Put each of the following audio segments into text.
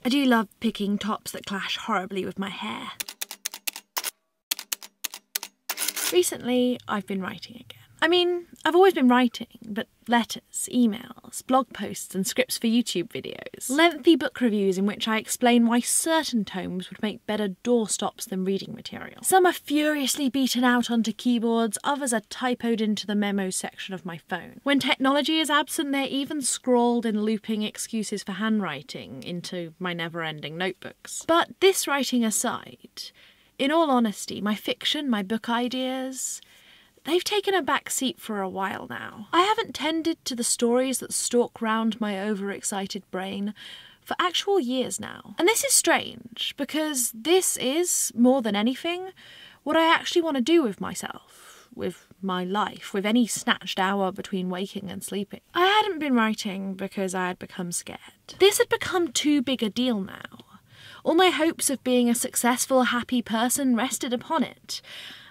I do love picking tops that clash horribly with my hair. Recently, I've been writing again. I mean, I've always been writing, but letters, emails, blog posts and scripts for YouTube videos. Lengthy book reviews in which I explain why certain tomes would make better doorstops than reading material. Some are furiously beaten out onto keyboards, others are typoed into the memos section of my phone. When technology is absent, they're even scrawled in looping excuses for handwriting into my never-ending notebooks. But this writing aside, in all honesty, my fiction, my book ideas, they've taken a back seat for a while now. I haven't tended to the stories that stalk round my overexcited brain for actual years now. And this is strange, because this is, more than anything, what I actually want to do with myself, with my life, with any snatched hour between waking and sleeping. I hadn't been writing because I had become scared. This had become too big a deal now. All my hopes of being a successful, happy person rested upon it.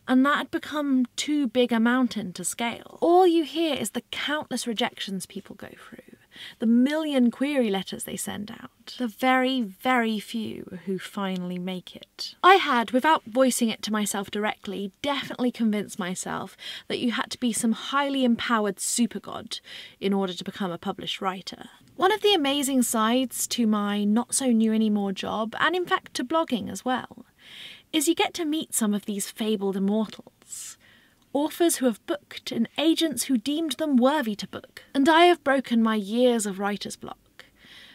And that had become too big a mountain to scale. All you hear is the countless rejections people go through, the million query letters they send out, the very, very few who finally make it. I had, without voicing it to myself directly, definitely convinced myself that you had to be some highly empowered supergod in order to become a published writer. One of the amazing sides to my not-so-new-anymore job, and in fact to blogging as well, is you get to meet some of these fabled immortals. Authors who have booked and agents who deemed them worthy to book. And I have broken my years of writer's block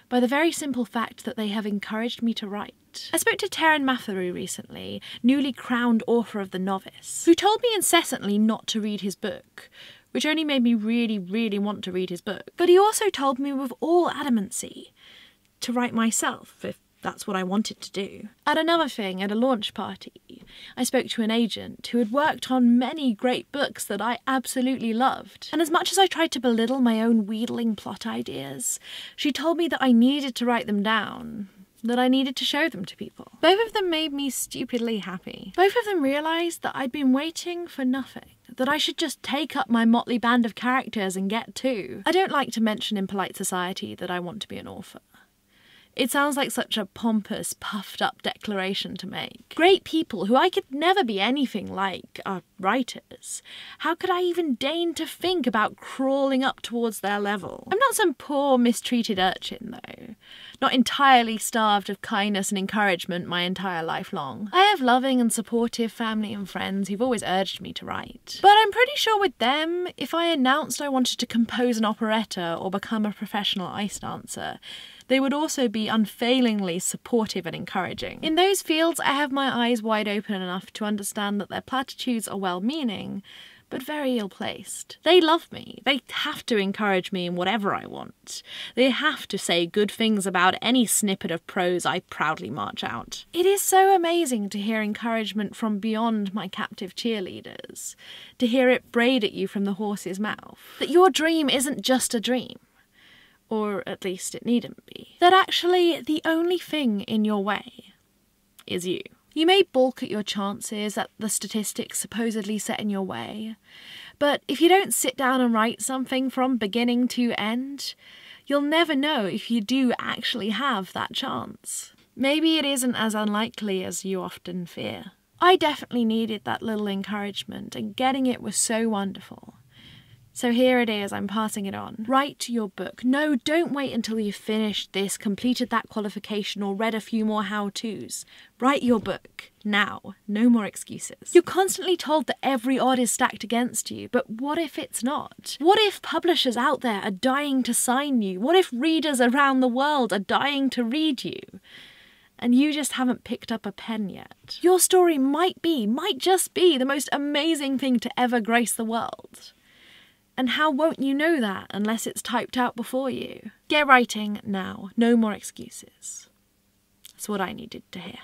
by the very simple fact that they have encouraged me to write. I spoke to Taryn Matheru recently, newly crowned author of The Novice, who told me incessantly not to read his book, which only made me really, really want to read his book. But he also told me with all adamancy to write myself, if that's what I wanted to do. At another thing, at a launch party, I spoke to an agent who had worked on many great books that I absolutely loved. And as much as I tried to belittle my own wheedling plot ideas, she told me that I needed to write them down, that I needed to show them to people. Both of them made me stupidly happy. Both of them realised that I'd been waiting for nothing, that I should just take up my motley band of characters and get to. I don't like to mention in polite society that I want to be an author. It sounds like such a pompous, puffed-up declaration to make. Great people who I could never be anything like are writers. How could I even deign to think about crawling up towards their level? I'm not some poor, mistreated urchin, though. Not entirely starved of kindness and encouragement my entire life long. I have loving and supportive family and friends who've always urged me to write. But I'm pretty sure with them, if I announced I wanted to compose an operetta or become a professional ice dancer, they would also be unfailingly supportive and encouraging. In those fields, I have my eyes wide open enough to understand that their platitudes are well-meaning, but very ill-placed. They love me. They have to encourage me in whatever I want. They have to say good things about any snippet of prose I proudly march out. It is so amazing to hear encouragement from beyond my captive cheerleaders, to hear it braid at you from the horse's mouth, that your dream isn't just a dream. Or at least it needn't be. That actually the only thing in your way is you. You may balk at your chances, at the statistics supposedly set in your way, but if you don't sit down and write something from beginning to end, you'll never know if you do actually have that chance. Maybe it isn't as unlikely as you often fear. I definitely needed that little encouragement, and getting it was so wonderful. So here it is, I'm passing it on. Write your book. No, don't wait until you've finished this, completed that qualification, or read a few more how-tos. Write your book. Now. No more excuses. You're constantly told that every odd is stacked against you, but what if it's not? What if publishers out there are dying to sign you? What if readers around the world are dying to read you? And you just haven't picked up a pen yet. Your story might just be the most amazing thing to ever grace the world. And how won't you know that unless it's typed out before you? Get writing now. No more excuses. That's what I needed to hear.